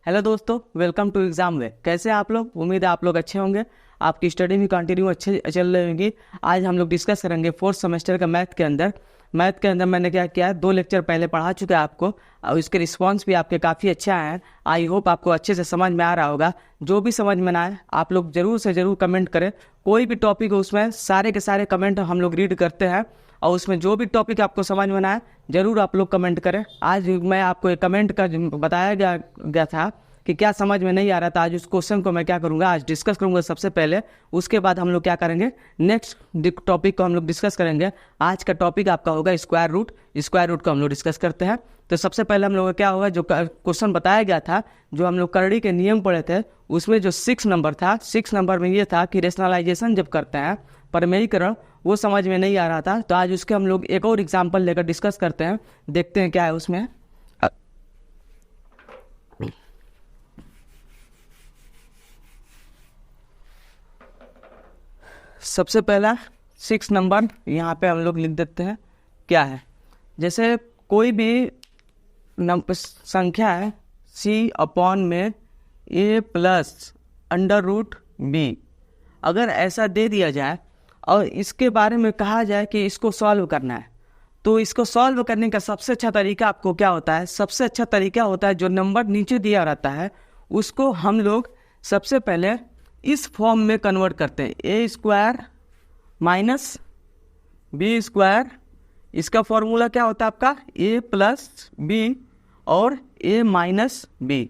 Hello दोस्तों, welcome to exam वे। कैसे हैं आप लोग? उम्मीद है आप लोग अच्छे होंगे, आपकी स्टडी भी कंटिन्यू अच्छे चल रही होगी। आज हम लोग डिस्कस करेंगे फोर्थ सेमेस्टर का मैथ के अंदर मैंने क्या किया है, 2 लेक्चर पहले पढ़ा चुका है आपको और इसके रिस्पांस भी आपके काफ़ी अच्छे आए हैं। आई होप आपको अच्छे से समझ में आ रहा होगा। जो भी समझ में ना आए आप लोग ज़रूर से ज़रूर कमेंट करें। कोई भी टॉपिक हो उसमें सारे के सारे कमेंट हम लोग रीड करते हैं और उसमें जो भी टॉपिक आपको समझ में ना आए ज़रूर आप लोग कमेंट करें। आज मैं आपको एक कमेंट का बताया गया था कि क्या समझ में नहीं आ रहा था। आज उस क्वेश्चन को मैं क्या करूँगा, आज डिस्कस करूँगा सबसे पहले। उसके बाद हम लोग क्या करेंगे, नेक्स्ट टॉपिक को हम लोग डिस्कस करेंगे। आज का टॉपिक आपका होगा स्क्वायर रूट को हम लोग डिस्कस करते हैं। तो सबसे पहले हम लोग का क्या होगा, जो क्वेश्चन बताया गया था, जो हम लोग करड़ी के नियम पढ़े थे, उसमें जो 6 नंबर था, 6 नंबर में ये था कि रेशनलाइजेशन जब करते हैं, परिमेयीकरण, वो समझ में नहीं आ रहा था। तो आज उसके हम लोग एक और एग्जाम्पल लेकर डिस्कस करते हैं, देखते हैं क्या है उसमें। सबसे पहला 6 नंबर यहाँ पे हम लोग लिख देते हैं क्या है। जैसे कोई भी संख्या है c/a+√b, अगर ऐसा दे दिया जाए और इसके बारे में कहा जाए कि इसको सॉल्व करना है, तो इसको सॉल्व करने का सबसे अच्छा तरीका आपको क्या होता है? सबसे अच्छा तरीका होता है जो नंबर नीचे दिया रहता है उसको हम लोग सबसे पहले इस फॉर्म में कन्वर्ट करते हैं, a² - b²। इसका फॉर्मूला क्या होता है आपका? a+b और a-b।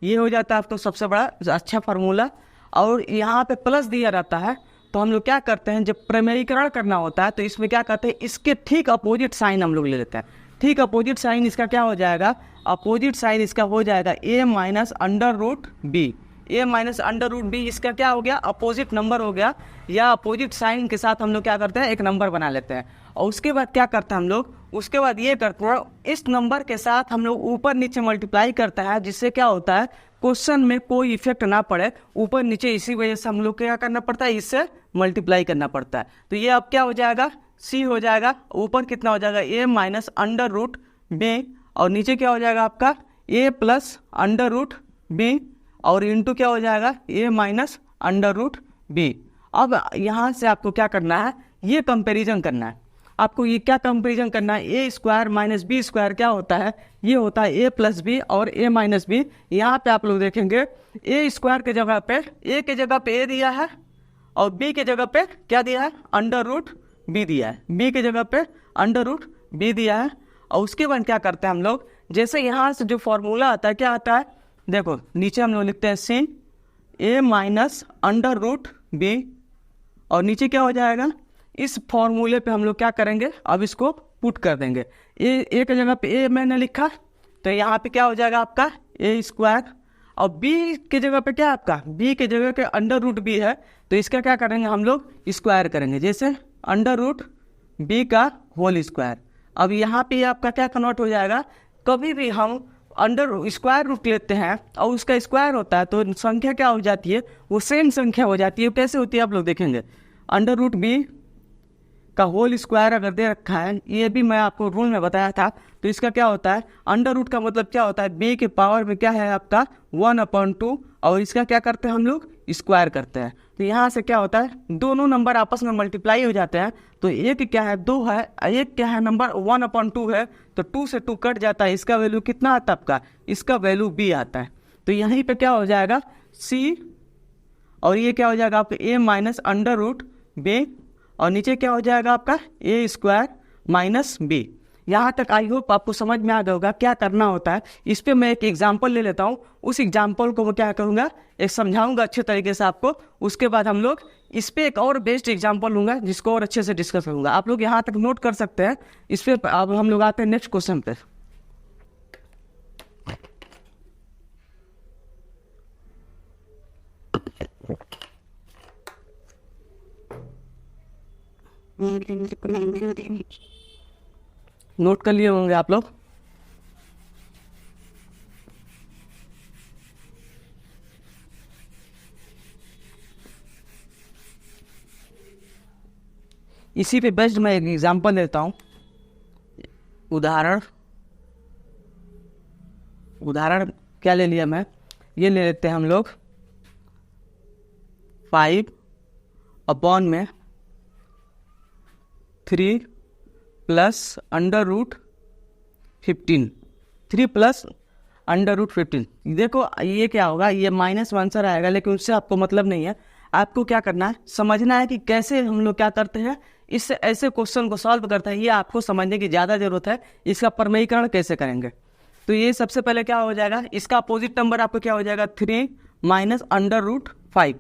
ये हो जाता है आपको सबसे बड़ा अच्छा फार्मूला। और यहाँ पे प्लस दिया रहता है, तो हम लोग क्या करते हैं, जब प्रमेयीकरण करना होता है तो इसमें क्या करते हैं, इसके ठीक अपोजिट साइन हम लोग ले लेते हैं। ठीक अपोजिट साइन इसका क्या हो जाएगा? अपोजिट साइन इसका हो जाएगा a-√b। a-√b इसका क्या हो गया? अपोजिट नंबर हो गया, या अपोजिट साइन के साथ हम लोग क्या करते हैं, एक नंबर बना लेते हैं। और उसके बाद क्या करते हैं हम लोग, उसके बाद ये करते हैं, इस नंबर के साथ हम लोग ऊपर नीचे मल्टीप्लाई करते हैं, जिससे क्या होता है, क्वेश्चन में कोई इफेक्ट ना पड़े ऊपर नीचे। इसी वजह से हम लोग क्या करना पड़ता है, इससे मल्टीप्लाई करना पड़ता है। तो ये अब क्या हो जाएगा, c हो जाएगा। ऊपर कितना हो जाएगा, a-√b, और नीचे क्या हो जाएगा आपका a+√b, और इंटू क्या हो जाएगा, a-√b। अब यहाँ से आपको क्या करना है, ये कंपैरिजन करना है। आपको ये क्या कंपैरिजन करना है, a² - b² क्या होता है? ये होता है a+b और a-b। यहाँ पे आप लोग देखेंगे a² के जगह पे, a के जगह पे a दिया है और b के जगह पे क्या दिया है, √b दिया है। b के जगह पे √b दिया है। और उसके बाद क्या करते हैं हम लोग, जैसे यहाँ से जो फॉर्मूला आता है, क्या आता है, देखो नीचे हम लोग लिखते हैं c a-√b, और नीचे क्या हो जाएगा, इस फॉर्मूले पे हम लोग क्या करेंगे, अब इसको पुट कर देंगे। ए के जगह पे ए मैंने लिखा, तो यहाँ पे क्या हो जाएगा आपका a², और b के जगह पे क्या आपका, b के जगह पे √b है, तो इसका क्या करेंगे हम लोग, स्क्वायर करेंगे, जैसे √b का होल स्क्वायर। अब यहाँ पे आपका क्या कन्वर्ट हो जाएगा, कभी भी हम स्क्वायर रूट लेते हैं और उसका स्क्वायर होता है तो संख्या क्या हो जाती है, वो सेम संख्या हो जाती है। कैसे होती है आप लोग देखेंगे, √b का होल स्क्वायर अगर दे रखा है, ये भी मैं आपको रूल में बताया था, तो इसका क्या होता है, √ का मतलब क्या होता है, b के पावर में क्या है आपका 1/2, और इसका क्या करते हैं हम लोग, स्क्वायर करते हैं। तो यहाँ से क्या होता है, दोनों नंबर आपस में मल्टीप्लाई हो जाते हैं। तो एक क्या है, 2 है, एक क्या है नंबर 1/2 है, तो 2 से 2 कट जाता है। इसका वैल्यू कितना आता है आपका, इसका वैल्यू b आता है। तो यहीं पे क्या हो जाएगा c, और ये क्या हो जाएगा आपका a-√b, और नीचे क्या हो जाएगा आपका a² - b। यहाँ तक आई होप आपको समझ में आ गया होगा क्या करना होता है। इस पे मैं एक एग्जांपल ले लेता हूँ, उस एग्जांपल को मैं क्या करूँगा, एक समझाऊंगा अच्छे तरीके से आपको। उसके बाद हम लोग इस पे एक और बेस्ट एग्जांपल लूँगा, जिसको और अच्छे से डिस्कस करूँगा। आप लोग यहाँ तक नोट कर सकते हैं। इस पे अब हम लोग आते हैं नेक्स्ट क्वेश्चन पे। नोट कर लिए होंगे आप लोग। इसी पे बेस्ट मैं एक एग्जांपल देता हूँ। उदाहरण क्या ले लिया मैं, ये ले लेते हैं हम लोग 5 में 3 प्लस √15, 3 प्लस √15। देखो ये क्या होगा, ये माइनस आंसर आएगा, लेकिन उससे आपको मतलब नहीं है। आपको क्या करना है, समझना है कि कैसे हम लोग क्या करते हैं, इससे ऐसे क्वेश्चन को सॉल्व करते हैं। ये आपको समझने की ज़्यादा जरूरत है। इसका प्रमेयीकरण कैसे करेंगे, तो ये सबसे पहले क्या हो जाएगा, इसका अपोजिट नंबर आपको क्या हो जाएगा 3 माइनस √5।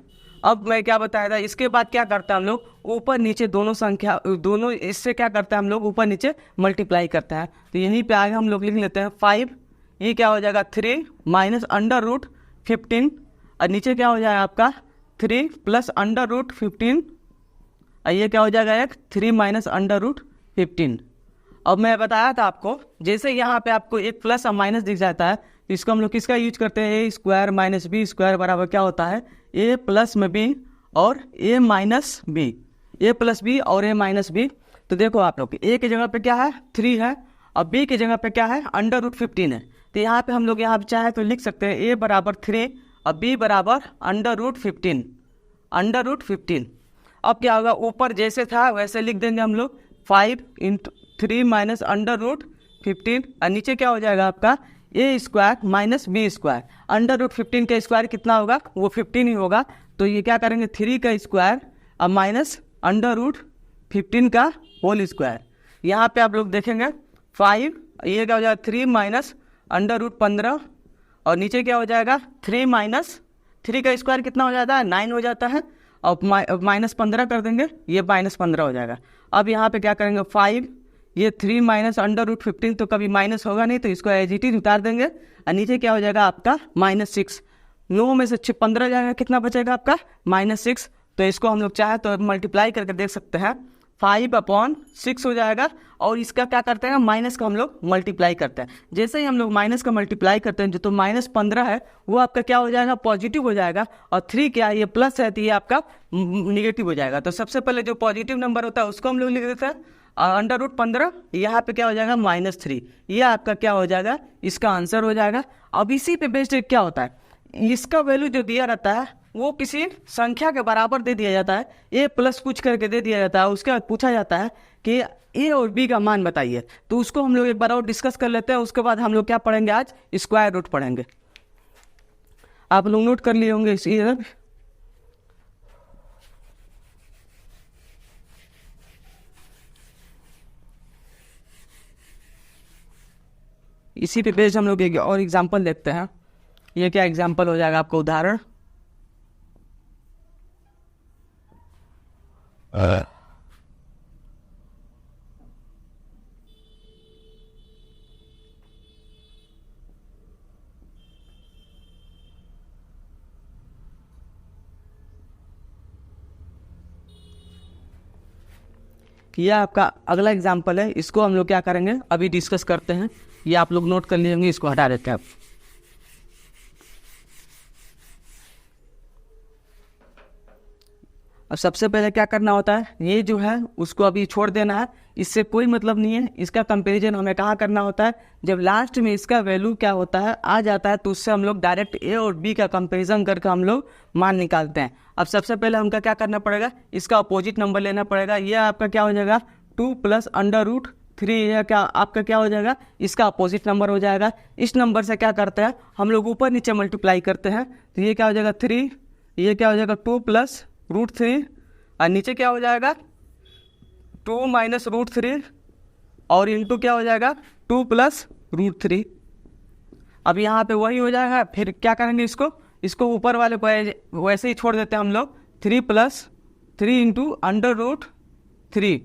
अब मैं क्या बताया था, इसके बाद क्या करते हैं हम लोग, ऊपर नीचे दोनों संख्या, दोनों इससे क्या करते हैं हम लोग, ऊपर नीचे मल्टीप्लाई करते हैं। तो यहीं पे आगे हम लोग लिख लेते हैं 5, ये क्या हो जाएगा 3 माइनस √15, और नीचे क्या हो जाएगा आपका 3 प्लस √15, और ये क्या हो जाएगा एक 3 माइनस √15। अब मैं बताया था आपको, जैसे यहाँ पे आपको एक प्लस और माइनस दिख जाता है, तो इसको हम लोग किसका यूज करते हैं, ए स्क्वायर माइनस बी स्क्वायर बराबर क्या होता है, ए प्लस में बी और ए माइनस बी, ए प्लस बी और ए माइनस बी। तो देखो आप लोग, ए की जगह पे क्या है 3 है, और बी की जगह पे क्या है √15 है। तो यहाँ पे हम लोग यहाँ पे चाहे तो लिख सकते हैं ए बराबर 3 और बी बराबर √15। अब क्या होगा, ऊपर जैसे था वैसे लिख देंगे हम लोग 5 × 3 माइनस √15, और नीचे क्या हो जाएगा आपका ए स्क्वायर माइनस बी स्क्वायर। √15 का स्क्वायर कितना होगा, वो 15 ही होगा। तो ये क्या करेंगे 3 का स्क्वायर और माइनस √15 का होल स्क्वायर। यहाँ पे आप लोग देखेंगे 5, ये क्या हो जाएगा 3 माइनस √15, और नीचे क्या हो जाएगा 3 माइनस 3 का स्क्वायर कितना हो जाता है 9 हो जाता है, और -15 कर देंगे, ये -15 हो जाएगा। अब यहाँ पे क्या करेंगे 5, ये 3 माइनस √15 तो कभी माइनस होगा नहीं, तो इसको एज इट इज उतार देंगे, और नीचे क्या हो जाएगा आपका -6। 9 में से 15 जाएगा, कितना बचेगा आपका -6। तो इसको हम लोग चाहे तो मल्टीप्लाई करके देख सकते हैं, 5/6 हो जाएगा। और इसका क्या करते हैं, माइनस का हम लोग मल्टीप्लाई करते हैं। जैसे ही हम लोग माइनस का मल्टीप्लाई करते हैं, जो तो -15 है वो आपका क्या हो जाएगा, पॉजिटिव हो जाएगा, और 3 क्या ये प्लस है तो ये आपका निगेटिव हो जाएगा। तो सबसे पहले जो पॉजिटिव नंबर होता है उसको हम लोग लिख देते हैं √15, यहाँ पे क्या हो जाएगा -3, ये आपका क्या हो जाएगा, इसका आंसर हो जाएगा। अब इसी पे बेस्ड क्या होता है, इसका वैल्यू जो दिया रहता है वो किसी संख्या के बराबर दे दिया जाता है, ए प्लस कुछ करके दे दिया जाता है। उसके बाद पूछा जाता है कि ए और बी का मान बताइए, तो उसको हम लोग एक बार और डिस्कस कर लेते हैं। उसके बाद हम लोग क्या पढ़ेंगे, आज स्क्वायर रूट पढ़ेंगे। आप लोग नोट कर लिए होंगे इसी पे बेस्ड हम लोग एक और एग्जाम्पल देखते हैं। ये क्या एग्जाम्पल हो जाएगा आपका, उदाहरण। ये आपका अगला एग्जाम्पल है, इसको हम लोग क्या करेंगे अभी डिस्कस करते हैं। ये आप लोग नोट कर लीजिए, इसको हटा देते हैं आप। अब सबसे पहले क्या करना होता है, ये जो है उसको अभी छोड़ देना है, इससे कोई मतलब नहीं है। इसका कंपैरिजन हमें कहाँ करना होता है, जब लास्ट में इसका वैल्यू क्या होता है आ जाता है, तो उससे हम लोग डायरेक्ट ए और बी का कंपैरिजन करके हम लोग मान निकालते हैं। अब सबसे पहले हमका क्या करना पड़ेगा, इसका अपोजिट नंबर लेना पड़ेगा। यह आपका क्या हो जाएगा 2 प्लस √3, यह क्या आपका क्या हो जाएगा, इसका अपोजिट नंबर हो जाएगा। इस नंबर से क्या करते हैं हम लोग ऊपर नीचे मल्टीप्लाई करते हैं, तो ये क्या हो जाएगा 3, ये क्या हो जाएगा 2 प्लस √3, और नीचे क्या हो जाएगा 2 माइनस √3, और इंटू क्या हो जाएगा 2 प्लस √3। अब यहाँ पे वही हो जाएगा। फिर क्या करेंगे, इसको ऊपर वाले को वैसे ही छोड़ देते हैं हम लोग, 3 प्लस 3 इंटू √3,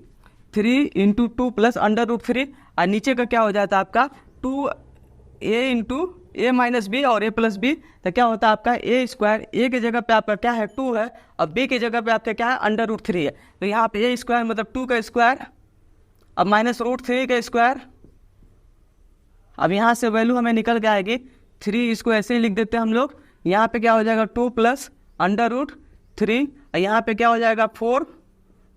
3 इंटू 2 प्लस √3, और नीचे का क्या हो जाता है आपका 2a into a minus B और a प्लस बी। तो क्या होता है आपका ए स्क्वायर, ए की जगह पे आपका क्या है 2 है, और बी की जगह पे आपका क्या है √3 है। तो यहाँ पे ए स्क्वायर मतलब 2 का स्क्वायर, अब माइनस √3 का स्क्वायर। अब यहाँ से वैल्यू हमें निकल के आएगी 3, इसको ऐसे ही लिख देते हैं हम लोग। यहाँ पे क्या हो जाएगा 2 प्लस √3, और यहाँ पे क्या हो जाएगा 4,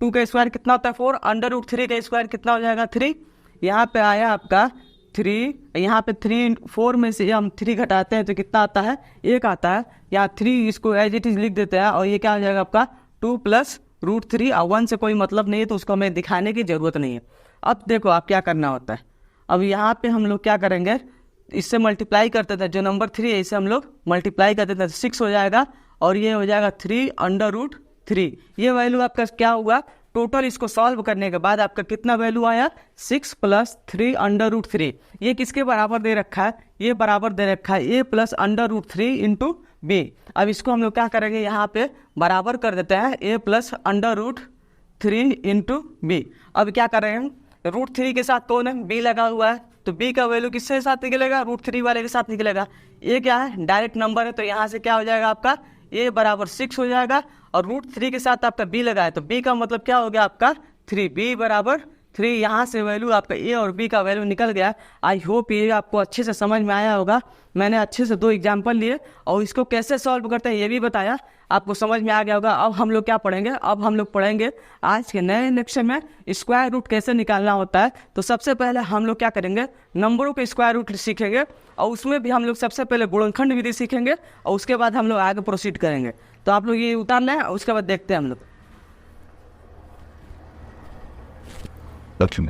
2 का स्क्वायर कितना होता है 4, √3 का स्क्वायर कितना हो जाएगा 3। यहाँ पे आया आपका 3, यहाँ पे 3 4 में से हम 3 घटाते हैं तो कितना आता है, 1 आता है। यहाँ 3 इसको एज इट इज लिख देते हैं और ये क्या हो जाएगा आपका 2 + √3। और 1 से कोई मतलब नहीं है तो उसको हमें दिखाने की ज़रूरत नहीं है। अब देखो आप क्या करना होता है, अब यहाँ पे हम लोग क्या करेंगे, इससे मल्टीप्लाई करते थे, जो नंबर 3 है इसे हम लोग मल्टीप्लाई करते थे, 6 हो जाएगा और ये हो जाएगा 3√3। ये वैल्यू आपका क्या हुआ, टोटल इसको सॉल्व करने के बाद आपका कितना वैल्यू आया, 6 + 3√3। ये किसके बराबर दे रखा है, ये बराबर दे रखा है a + √3 × b। अब इसको हम लोग क्या करेंगे, यहाँ पे बराबर कर देते हैं a + √3 × b। अब क्या कर रहे हैं, √3 के साथ कौन है, b लगा हुआ है, तो b का वैल्यू किसके साथ निकलेगा, √3 वाले के साथ निकलेगा। ये क्या है, डायरेक्ट नंबर है, तो यहाँ से क्या हो जाएगा आपका a = 6 हो जाएगा और √3 के साथ आपका b लगा है, तो b का मतलब क्या हो गया आपका 3, b = 3। यहाँ से वैल्यू आपका a और b का वैल्यू निकल गया। आई होप ये आपको अच्छे से समझ में आया होगा। मैंने अच्छे से 2 एग्जाम्पल लिए और इसको कैसे सॉल्व करते हैं ये भी बताया, आपको समझ में आ गया होगा। अब हम लोग क्या पढ़ेंगे, अब हम लोग पढ़ेंगे आज के नए लेक्चर में स्क्वायर रूट कैसे निकालना होता है। तो सबसे पहले हम लोग क्या करेंगे, नंबरों के स्क्वायर रूट सीखेंगे और उसमें भी हम लोग सबसे पहले गुणनखंड विधि सीखेंगे और उसके बाद हम लोग आगे प्रोसीड करेंगे। तो आप लोग ये उतारना है, उसके बाद देखते हैं हम लोग। लक्ष्मी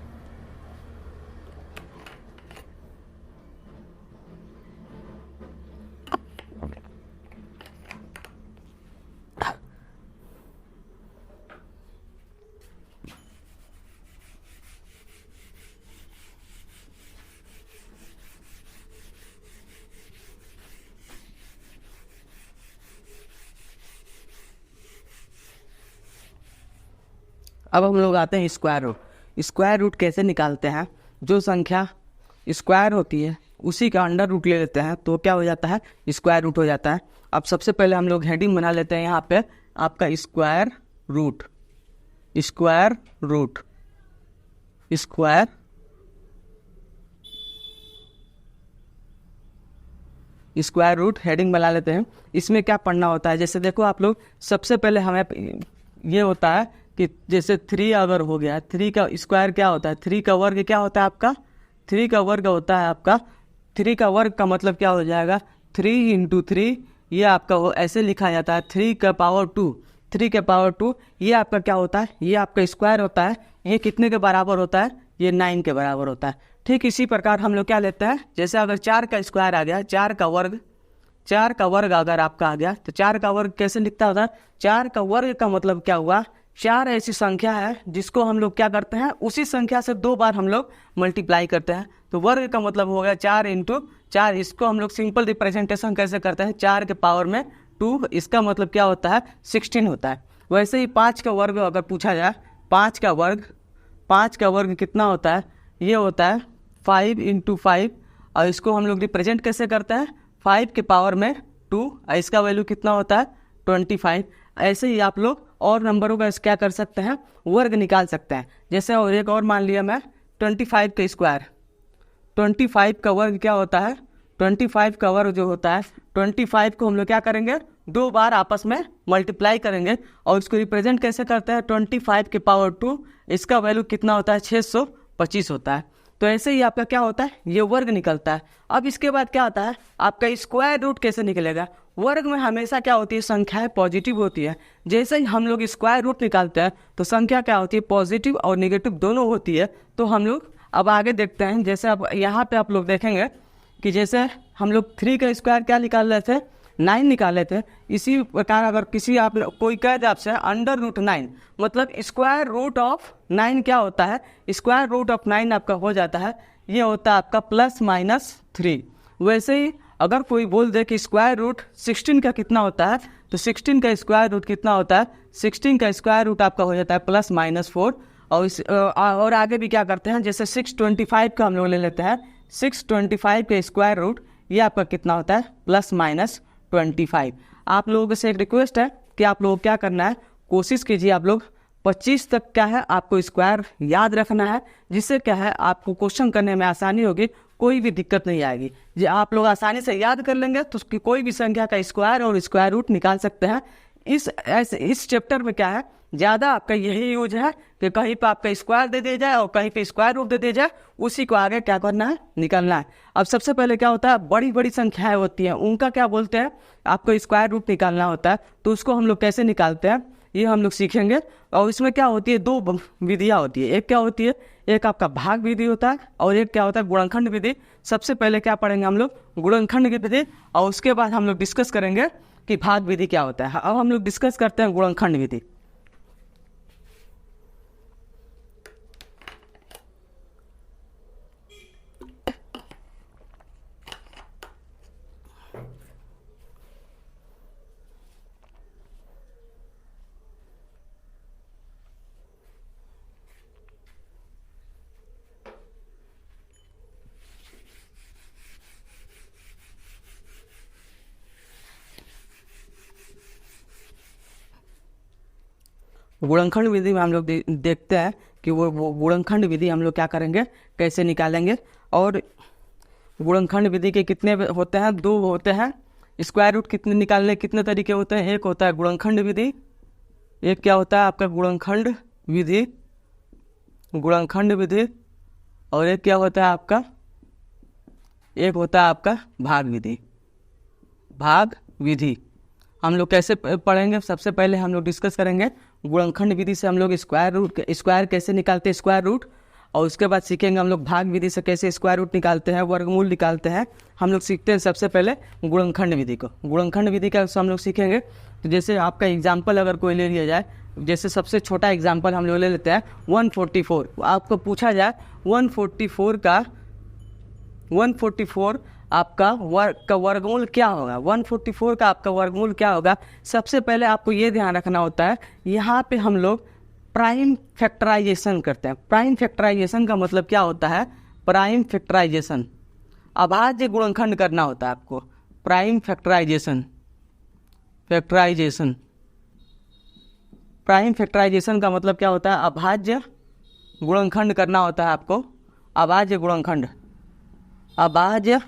अब हम लोग आते हैं स्क्वायर रूट। स्क्वायर रूट कैसे निकालते हैं, जो संख्या स्क्वायर होती है उसी का अंडर रूट ले लेते हैं तो क्या हो जाता है, स्क्वायर रूट हो जाता है। अब सबसे पहले हम लोग हेडिंग बना लेते हैं यहाँ पे आपका square root, square root, square square root heading बना लेते हैं। इसमें क्या पढ़ना होता है, जैसे देखो आप लोग, सबसे पहले हमें ये होता है कि जैसे 3 अगर हो गया, 3 का स्क्वायर क्या होता है, 3 का वर्ग क्या होता है आपका, 3 का वर्ग होता है आपका, 3 का वर्ग का मतलब क्या हो जाएगा 3 × 3। ये आपका वो ऐसे लिखा जाता है 3 का पावर 2, 3 के पावर 2। ये आपका क्या होता है, ये आपका स्क्वायर होता है। ये कितने के बराबर होता है, ये 9 के बराबर होता है। ठीक इसी प्रकार हम लोग क्या लेते हैं, जैसे अगर 4 का स्क्वायर आ गया, 4 का वर्ग, 4 का वर्ग अगर आपका आ गया तो 4 का वर्ग कैसे लिखता होता है, 4 का वर्ग का मतलब क्या हुआ, 4 ऐसी संख्या है जिसको हम लोग क्या करते हैं, उसी संख्या से 2 बार हम लोग मल्टीप्लाई करते हैं। तो वर्ग का मतलब हो गया 4 × 4। इसको हम लोग सिंपल रिप्रेजेंटेशन कैसे करते हैं, 4 के पावर में 2, इसका मतलब क्या होता है 16 होता है। वैसे ही 5 का वर्ग अगर पूछा जाए, 5 का वर्ग कितना होता है, ये होता है 5 × 5 और इसको हम लोग रिप्रेजेंट कैसे करते हैं, 5 के पावर में 2, इसका वैल्यू कितना होता है 25। ऐसे ही आप लोग और नंबरों का क्या कर सकते हैं, वर्ग निकाल सकते हैं। जैसे और एक और मान लिया मैं 25 का स्क्वायर, 25 का वर्ग क्या होता है, 25 का वर्ग जो होता है, 25 को हम लोग क्या करेंगे, 2 बार आपस में मल्टीप्लाई करेंगे और इसको रिप्रेजेंट कैसे करते हैं 25 के पावर 2। इसका वैल्यू कितना होता है 625 होता है। तो ऐसे ही आपका क्या होता है, ये वर्ग निकलता है। अब इसके बाद क्या होता है, आपका स्क्वायर रूट कैसे निकलेगा। वर्ग में हमेशा क्या होती है, संख्याएं पॉजिटिव होती है। जैसे ही हम लोग स्क्वायर रूट निकालते हैं तो संख्या क्या होती है, पॉजिटिव और नेगेटिव दोनों होती है। तो हम लोग अब आगे देखते हैं, जैसे अब यहाँ पे आप लोग देखेंगे कि जैसे हम लोग 3 का स्क्वायर क्या निकाल रहे थे, 9 निकाले थे। इसी प्रकार अगर किसी आप कोई कह दे आपसे √9, मतलब स्क्वायर रूट ऑफ 9 क्या होता है, स्क्वायर रूट ऑफ 9 आपका हो जाता है, ये होता है आपका +-3। वैसे ही अगर कोई बोल दे कि स्क्वायर रूट 16 का कितना होता है, तो 16 का स्क्वायर रूट कितना होता है, 16 का स्क्वायर रूट आपका हो जाता है +-4। और आगे भी क्या करते हैं, जैसे 625 का हम लोग ले लेते हैं, 625 का स्क्वायर रूट ये आपका कितना होता है +-25। आप लोगों से एक रिक्वेस्ट है कि आप लोग क्या करना है, कोशिश कीजिए आप लोग 25 तक क्या है आपको स्क्वायर याद रखना है, जिससे क्या है आपको क्वेश्चन करने में आसानी होगी, कोई भी दिक्कत नहीं आएगी। जो आप लोग आसानी से याद कर लेंगे तो उसकी कोई भी संख्या का स्क्वायर और स्क्वायर रूट निकाल सकते हैं। इस चैप्टर में क्या है, ज़्यादा आपका यही यूज है कि कहीं पे आपका स्क्वायर दे दिया जाए और कहीं पे स्क्वायर रूट दे दिया जाए, उसी को आगे क्या करना है, निकालना है। अब सबसे पहले क्या होता है, बड़ी बड़ी संख्याएं होती हैं उनका क्या बोलते हैं, आपको स्क्वायर रूट निकालना होता है। तो उसको हम लोग कैसे निकालते हैं ये हम लोग सीखेंगे। और इसमें क्या होती है, दो विधियाँ होती है। एक क्या होती है, एक आपका भाग विधि होता है और एक क्या होता है, गुणनखंड विधि। सबसे पहले क्या पढ़ेंगे हम लोग, गुणनखंड की विधि, और उसके बाद हम लोग डिस्कस करेंगे कि भाग विधि क्या होता है। अब हम लोग डिस्कस करते हैं गुणनखंड विधि। गुणनखंड विधि में हम लोग देखते हैं कि वो गुणनखंड विधि हम लोग क्या करेंगे, कैसे निकालेंगे। और गुणनखंड विधि के कितने होते हैं, दो होते हैं। स्क्वायर रूट कितने निकालने कितने तरीके होते हैं, एक होता है गुणनखंड विधि, एक क्या होता है आपका गुणनखंड विधि, गुणनखंड विधि, और एक क्या होता है आपका, एक होता है आपका भाग विधि। भाग विधि हम लोग कैसे पढ़ेंगे, सबसे पहले हम लोग डिस्कस करेंगे गुणनखंड विधि से हम लोग स्क्वायर कैसे निकालते हैं, स्क्वायर रूट। और उसके बाद सीखेंगे हम लोग भाग विधि से कैसे स्क्वायर रूट निकालते हैं, वर्गमूल निकालते हैं। हम लोग सीखते हैं सबसे पहले गुणनखंड विधि को। गुणनखंड विधि का हम लोग सीखेंगे। तो जैसे आपका एग्जाम्पल अगर कोई ले लिया जाए, जैसे सबसे छोटा एग्जाम्पल हम लोग ले लेते हैं 144। आपको पूछा जाए 144 आपका वर्गमूल क्या होगा, 144 का आपका वर्गमूल क्या होगा। सबसे पहले आपको ये ध्यान रखना होता है, यहाँ पे हम लोग प्राइम फैक्टराइजेशन करते हैं। प्राइम फैक्टराइजेशन का मतलब क्या होता है, प्राइम फैक्टराइजेशन, अभाज्य गुणनखंड करना होता है आपको। प्राइम फैक्टराइजेशन प्राइम फैक्टराइजेशन का मतलब क्या होता है, अभाज्य गुणनखंड करना होता है आपको। अभाज्य गुणनखंड अभाज्य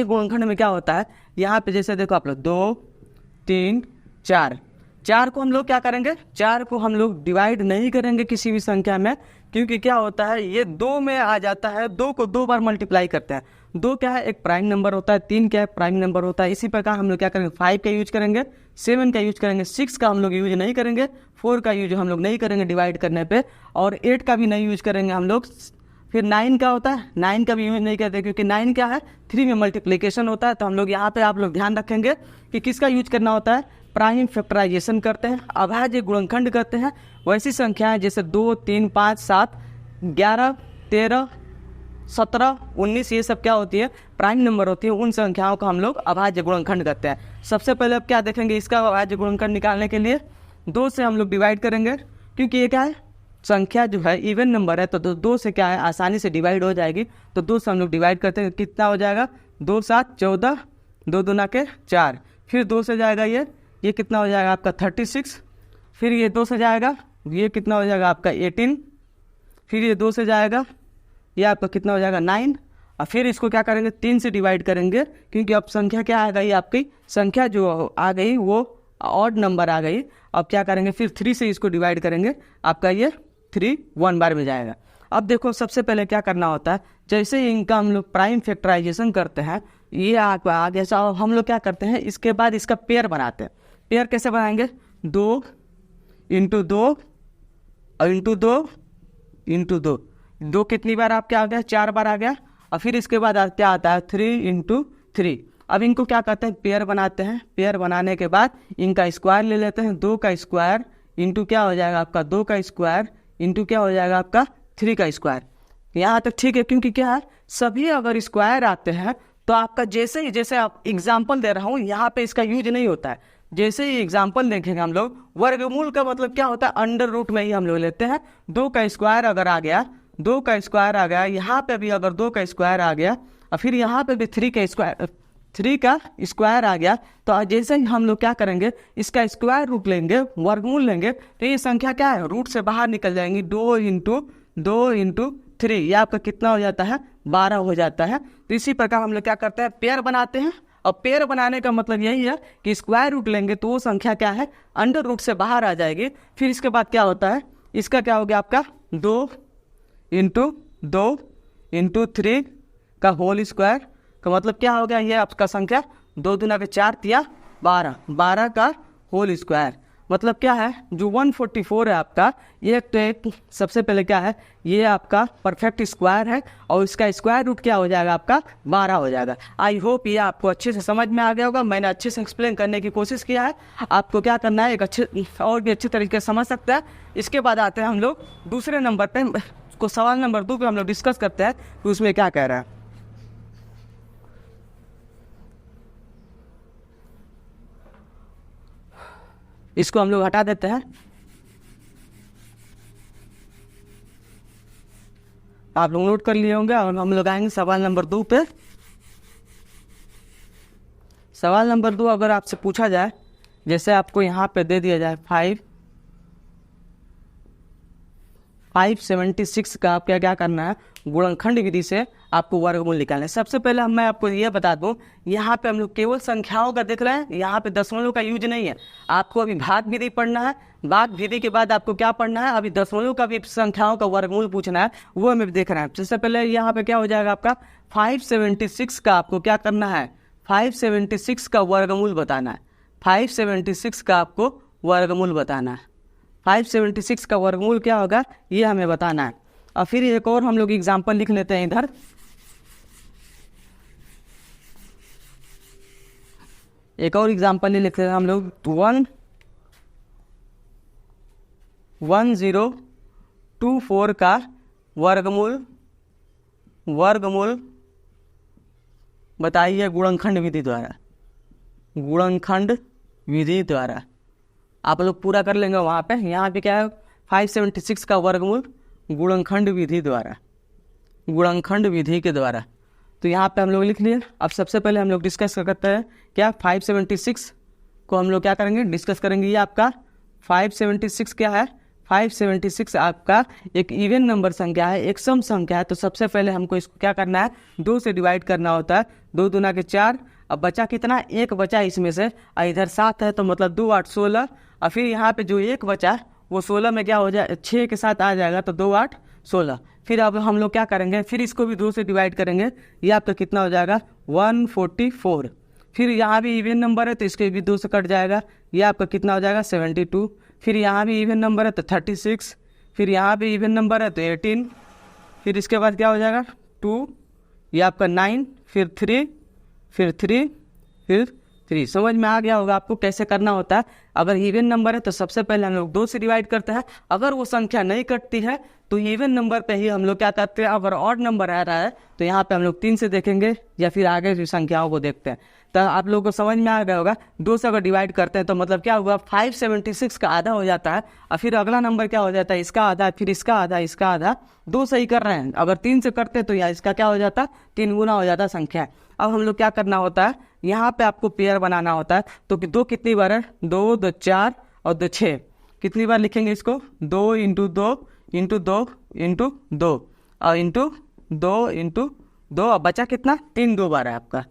गुणनखंड में क्या होता है, यहाँ पे जैसे देखो आप लोग 2 3 4 को हम लोग क्या करेंगे, 4 को हम लोग डिवाइड नहीं करेंगे किसी भी संख्या में, क्योंकि क्या होता है ये 2 में आ जाता है। 2 को 2 बार मल्टीप्लाई करते हैं। 2 क्या है, एक प्राइम नंबर होता है, 3 क्या है, प्राइम नंबर होता है। इसी प्रकार हम लोग क्या करेंगे, 5 का यूज करेंगे, 7 का यूज करेंगे, 6 का हम लोग यूज नहीं करेंगे, 4 का यूज हम लोग नहीं करेंगे डिवाइड करने पे, और 8 का भी नहीं यूज करेंगे हम लोग। फिर 9 का होता है, 9 का भी यूज नहीं करते, क्योंकि 9 क्या है, 3 में मल्टीप्लिकेशन होता है। तो हम लोग यहाँ पे आप लोग ध्यान रखेंगे कि किसका यूज करना होता है, प्राइम फैक्टराइजेशन करते हैं, अभाज्य गुणनखंड करते हैं। वैसी संख्याएं जैसे 2 3 5 7 11 13 17 19 ये सब क्या होती है, प्राइम नंबर होती है। उन संख्याओं को हम लोग अभाज्य गुणनखंड करते हैं। सबसे पहले अब क्या देखेंगे, इसका अभाज्य गुणनखंड निकालने के लिए 2 से हम लोग डिवाइड करेंगे, क्योंकि ये क्या है, संख्या जो है इवन नंबर है, तो 2 से क्या है आसानी से डिवाइड हो जाएगी। तो 2 से हम लोग डिवाइड करते हैं, कितना हो जाएगा, 2 7 14, 2 दूना के 4, फिर 2 से जाएगा ये कितना हो जाएगा आपका 36, फिर ये 2 से जाएगा, ये कितना हो जाएगा आपका 18, फिर ये 2 से जाएगा, ये आपका कितना हो जाएगा 9, और फिर इसको क्या करेंगे, 3 से डिवाइड करेंगे, क्योंकि अब संख्या क्या आ गई, आपकी संख्या जो आ गई वो ऑड नंबर आ गई। अब क्या करेंगे, फिर 3 से इसको डिवाइड करेंगे, आपका ये 3 1 बार में जाएगा। अब देखो सबसे पहले क्या करना होता है, जैसे ही इनका हम लोग प्राइम फैक्टराइजेशन करते हैं, ये आगे हम लोग क्या करते हैं, इसके बाद इसका पेयर बनाते हैं। पेयर कैसे बनाएंगे, 2 इंटू 2 और इंटू 2 इंटू 2, 2 कितनी बार आपके आ गया, 4 बार आ गया। और फिर इसके बाद क्या आता है, 3 इंटू 3। अब इनको क्या करते हैं, पेयर बनाते हैं। पेयर बनाने के बाद इनका स्क्वायर ले लेते हैं, 2 का स्क्वायर इंटू क्या हो जाएगा आपका 2 का स्क्वायर इंटू क्या हो जाएगा आपका 3 का स्क्वायर। यहाँ तक ठीक है, क्योंकि क्या है, सभी अगर स्क्वायर आते हैं तो आपका जैसे आप एग्जाम्पल दे रहा हूँ, यहाँ पे इसका यूज नहीं होता है। जैसे ही एग्जाम्पल देखेंगे हम लोग, वर्गमूल का मतलब क्या होता है, अंडर रूट में ही हम लोग लेते हैं। 2 का स्क्वायर अगर आ गया, 2 का स्क्वायर आ गया, यहाँ पे भी अगर 2 का स्क्वायर आ गया, और फिर यहाँ पे भी 3 का स्क्वायर आ गया, तो जैसे ही हम लोग क्या करेंगे, इसका स्क्वायर रूट लेंगे, वर्गमूल लेंगे, तो ये संख्या क्या है, रूट से बाहर निकल जाएंगी। 2 इंटू 3, ये आपका कितना हो जाता है, 12 हो जाता है। तो इसी प्रकार हम लोग क्या करते हैं, पेयर बनाते हैं अब पेयर बनाने का मतलब यही है कि स्क्वायर रूट लेंगे तो वो संख्या क्या है, अंडर रूट से बाहर आ जाएगी। फिर इसके बाद क्या होता है, इसका क्या हो गया आपका 2 × 3 का होल स्क्वायर का मतलब क्या हो गया, ये आपका संख्या 2 दूना के 4 तिया 12 का होल स्क्वायर। मतलब क्या है, जो 144 है आपका, ये तो एक सबसे पहले क्या है, ये आपका परफेक्ट स्क्वायर है और इसका स्क्वायर रूट क्या हो जाएगा आपका 12 हो जाएगा। आई होप ये आपको अच्छे से समझ में आ गया होगा। मैंने अच्छे से एक्सप्लेन करने की कोशिश किया है। आपको क्या करना है, एक अच्छे और भी अच्छे तरीके से समझ सकते हैं। इसके बाद आते हैं हम लोग दूसरे नंबर पे, को सवाल नंबर 2 पे हम लोग डिस्कस करते हैं कि उसमें क्या कह रहा है। इसको हम लोग हटा देते हैं। आप लोग नोट कर लिए होंगे और हम लोग आएंगे सवाल नंबर 2 पे। सवाल नंबर 2 अगर आपसे पूछा जाए, जैसे आपको यहाँ पे दे दिया जाए 576 का आप क्या करना है, गुणनखंड विधि से आपको वर्गमूल निकालना है। सबसे पहले मैं आपको ये बता दूं, यहाँ पे हम लोग केवल संख्याओं का देख रहे हैं, यहाँ पे दशमलव का यूज नहीं है। आपको अभी भाग विधि पढ़ना है, भाग विधि के बाद आपको क्या पढ़ना है, अभी दशमलव का भी संख्याओं का वर्गमूल पूछना है, वो हमें देख रहे हैं। सबसे पहले यहाँ पे क्या हो जाएगा आपका 576 का आपको क्या करना है, 576 का वर्गमूल बताना है। 576 का आपको वर्गमूल बताना है। 576 का वर्गमूल क्या होगा ये हमें बताना है। और फिर एक और हम लोग एग्जाम्पल लिख लेते हैं इधर। एक और एग्जाम्पल लिखते हैं हम लोग 1024 का वर्गमूल बताइए गुणनखंड विधि द्वारा। गुणनखंड विधि द्वारा आप लोग पूरा कर लेंगे। वहाँ पे यहाँ पे क्या है 576 का वर्गमूल गुणनखंड विधि द्वारा, गुणनखंड विधि के द्वारा। तो यहाँ पे हम लोग लिख लिए। अब सबसे पहले हम लोग डिस्कस करते हैं क्या 576 को हम लोग क्या करेंगे, डिस्कस करेंगे। ये आपका 576 क्या है, 576 आपका एक इवन नंबर संख्या है, एक सम संख्या है। तो सबसे पहले हमको इसको क्या करना है, 2 से डिवाइड करना होता है। 2 दूना के 4। अब बचा कितना, 1 बचा इसमें से, और इधर 7 है तो मतलब 2 8 16। और फिर यहाँ पे जो 1 बचा वो 16 में क्या हो जाए, 6 के साथ आ जाएगा तो 2 8 16। फिर अब हम लोग क्या करेंगे, फिर इसको भी 2 से डिवाइड करेंगे। ये आपका कितना हो जाएगा 144। फिर यहाँ भी इवन नंबर है तो इसके भी 2 से कट जाएगा। ये आपका कितना हो जाएगा 72। फिर यहाँ भी इवन नंबर है तो 36। फिर यहाँ भी इवन नंबर है तो 18। फिर इसके बाद क्या हो जाएगा 2, ये आपका 9, फिर 3, फिर 3, फिर 3। समझ में आ गया होगा आपको कैसे करना होता है। अगर इवन नंबर है तो सबसे पहले हम लोग 2 से डिवाइड करते हैं। अगर वो संख्या नहीं कटती है तो इवन नंबर पे ही हम लोग क्या करते हैं। अगर ऑड नंबर आ रहा है तो यहाँ पे हम लोग 3 से देखेंगे या फिर आगे की संख्याओं को देखते हैं। तो आप लोगों को समझ में आ गया होगा 2 से अगर डिवाइड करते हैं तो मतलब क्या हुआ 576 का आधा हो जाता है। और फिर अगला नंबर क्या हो जाता है, इसका आधा, फिर इसका आधा, इसका आधा। 2 से ही कर रहे हैं। अगर 3 से करते तो या इसका क्या हो जाता, 3 गुना हो जाता संख्या। अब हम लोग क्या करना होता है, यहाँ पे आपको पेयर बनाना होता है। तो 2 कितनी बार है, 2 2 4 और 2 6। कितनी बार लिखेंगे इसको, 2 × 2 × 2 × 2 और इंटू 2 × 2। अब बचा कितना, 3 2 बार है आपका,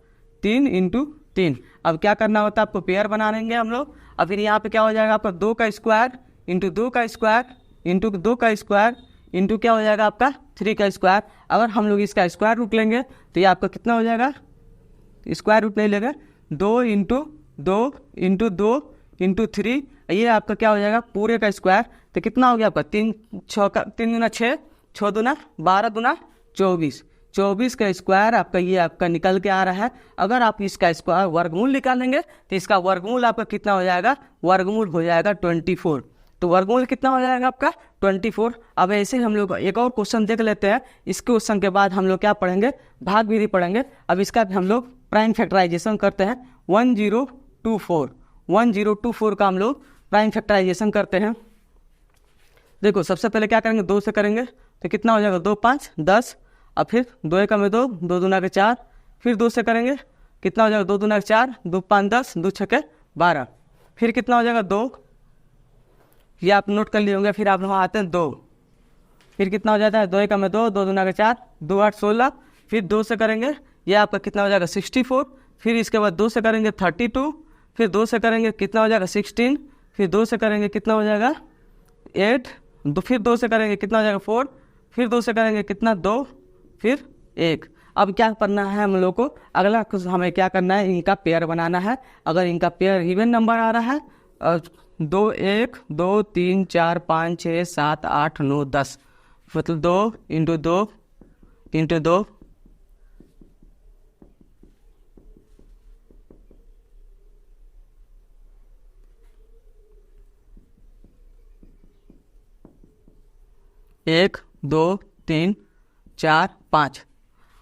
3 × 3। अब क्या करना होता है, आपको पेयर बना लेंगे हम लोग। अब फिर यहाँ पे क्या हो जाएगा आपका 2 का स्क्वायर इंटू 2 का स्क्वायर इंटू 2 का स्क्वायर इंटू क्या हो जाएगा आपका 3 का स्क्वायर। अगर हम लोग इसका स्क्वायर रूट लेंगे तो ये आपका कितना हो जाएगा, स्क्वायर रूट नहीं लेगा, 2 × 2 × 2 × 3। ये आपका क्या हो जाएगा पूरे का स्क्वायर। तो कितना हो गया आपका 3 दूना 6, 6 दूना 12 दूना 24। 24 का स्क्वायर आपका ये आपका निकल के आ रहा है। अगर आप इसका स्क्वायर वर्गमूल निकालेंगे तो इसका वर्गमूल आपका कितना हो जाएगा, वर्गमूल हो जाएगा 24। तो वर्गमूल कितना हो जाएगा आपका 24। अब ऐसे हम लोग एक और क्वेश्चन देख लेते हैं। इस क्वेश्चन के बाद हम लोग क्या पढ़ेंगे, भाग विधि पढ़ेंगे। अब इसका भी हम लोग प्राइम फैक्टराइजेशन करते हैं। 1024 का हम लोग प्राइम फैक्टराइजेशन करते हैं। देखो सबसे पहले क्या करेंगे, 2 से करेंगे तो कितना हो जाएगा 2 5 10। अब फिर 2 1 में 2, 2 दूना के 4। फिर 2 से करेंगे कितना हो जाएगा 2 दूना के 4, 2 5 10, 2 6 12। फिर कितना हो जाएगा 2, ये आप नोट कर लिए होंगे। फिर आप वहाँ आते हैं 2। फिर कितना हो जाता है 2 1 में 2, 2 दूना के 4, 2 8 16। फिर 2 से करेंगे ये आपका कितना हो जाएगा 64। फिर इसके बाद 2 से करेंगे 32, फिर 2 से करेंगे कितना हो जाएगा 16, फिर 2 से करेंगे कितना हो जाएगा 8, फिर 2 से करेंगे कितना हो जाएगा 4, फिर 2 से करेंगे कितना 2, फिर 1। अब क्या करना है हम लोग को, अगला कुछ हमें क्या करना है, इनका पेयर बनाना है। अगर इनका पेयर इवन नंबर आ रहा है 2 1 2 3 4 5 6 7 8 9 10, मतलब 2 इंटू 2 इंटू 2 1 2 3 4 5।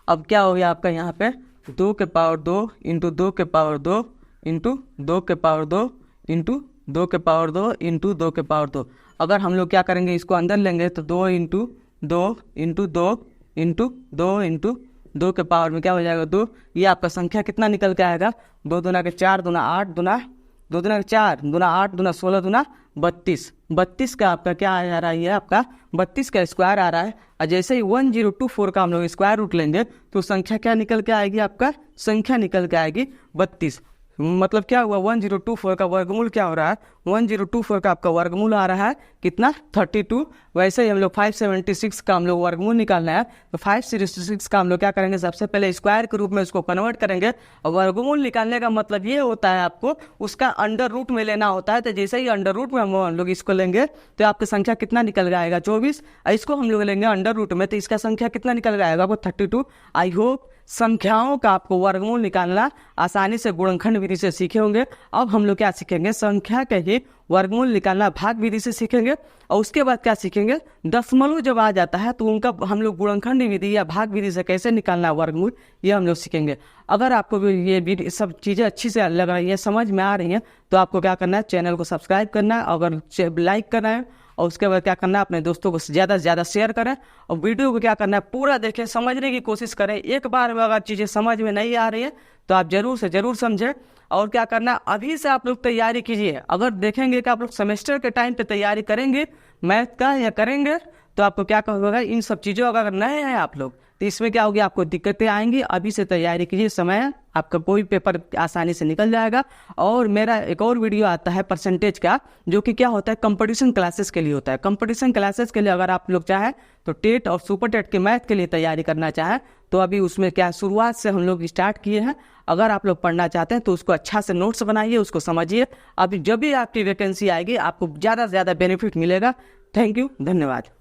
अब क्या हो गया आपका यहाँ पे 2 के पावर 2 इंटू 2 के पावर 2 इंटू 2 के पावर 2 इंटू 2 के पावर 2 इंटू 2 के पावर 2। अगर हम लोग क्या करेंगे, इसको अंदर लेंगे तो 2 इंटू 2 इंटू 2 इंटू 2 इंटू 2 के पावर में क्या हो जाएगा 2। ये आपका संख्या कितना निकल के आएगा, 2 दूना के 4 दूना 8 दूना 2 दूना के 4 दूना 8 दूना 16 दूना 32। 32 का आपका क्या आ रहा है, ये आपका 32 का स्क्वायर आ रहा है। और जैसे ही 1024 का हम लोग स्क्वायर रूट लेंगे तो संख्या क्या निकल के आएगी, आपका संख्या निकल के आएगी 32। मतलब क्या हुआ, 1024 का वर्गमूल क्या हो रहा है, 1024 का आपका वर्गमूल आ रहा है कितना 32। वैसे ही हम लोग 576 का हम लोग वर्गमूल निकालना है, तो 576 का हम लोग क्या करेंगे, सबसे पहले स्क्वायर के रूप में उसको कन्वर्ट करेंगे। और वर्गमूल निकालने का मतलब ये होता है आपको उसका अंडर रूट में लेना होता है। तो जैसे ही अंडर रूट में हम लोग इसको लेंगे तो आपकी संख्या कितना निकल आएगा 24। इसको हम लोग लेंगे अंडर रूट में तो इसका संख्या कितना निकल आएगा आपको 32। आई होप संख्याओं का आपको वर्गमूल निकालना आसानी से गुणनखंड विधि से सीखे होंगे। अब हम लोग क्या सीखेंगे, संख्या के ही वर्गमूल निकालना भाग विधि से सीखेंगे। और उसके बाद क्या सीखेंगे, दशमलव जब आ जाता है तो उनका हम लोग गुणनखंड विधि या भाग विधि से कैसे निकालना वर्गमूल, ये हम लोग सीखेंगे। अगर आपको भी ये सब चीज़ें अच्छी से लग रही है, समझ में आ रही हैं, तो आपको क्या करना है, चैनल को सब्सक्राइब करना है, अगर लाइक करना है, और उसके बाद क्या करना है, अपने दोस्तों को ज़्यादा से ज़्यादा शेयर करें। और वीडियो को क्या करना है, पूरा देखें, समझने की कोशिश करें। एक बार में अगर चीज़ें समझ में नहीं आ रही है तो आप ज़रूर से ज़रूर समझें। और क्या करना है, अभी से आप लोग तैयारी कीजिए। अगर देखेंगे कि आप लोग सेमेस्टर के टाइम पे तैयारी करेंगे मैथ का या करेंगे तो आपको क्या होगा, इन सब चीज़ों अगर नए हैं आप लोग तो इसमें क्या होगी, आपको दिक्कतें आएंगी। अभी से तैयारी कीजिए, समय आपका कोई पेपर आसानी से निकल जाएगा। और मेरा एक और वीडियो आता है परसेंटेज का, जो कि क्या होता है, कंपटीशन क्लासेस के लिए होता है। कंपटीशन क्लासेस के लिए अगर आप लोग चाहें तो टेट और सुपर टेट के मैथ के लिए तैयारी करना चाहें तो अभी उसमें क्या शुरुआत से हम लोग स्टार्ट किए हैं। अगर आप लोग पढ़ना चाहते हैं तो उसको अच्छा से नोट्स बनाइए, उसको समझिए। अभी जब भी आपकी वैकेंसी आएगी आपको ज़्यादा से ज़्यादा बेनिफिट मिलेगा। थैंक यू, धन्यवाद।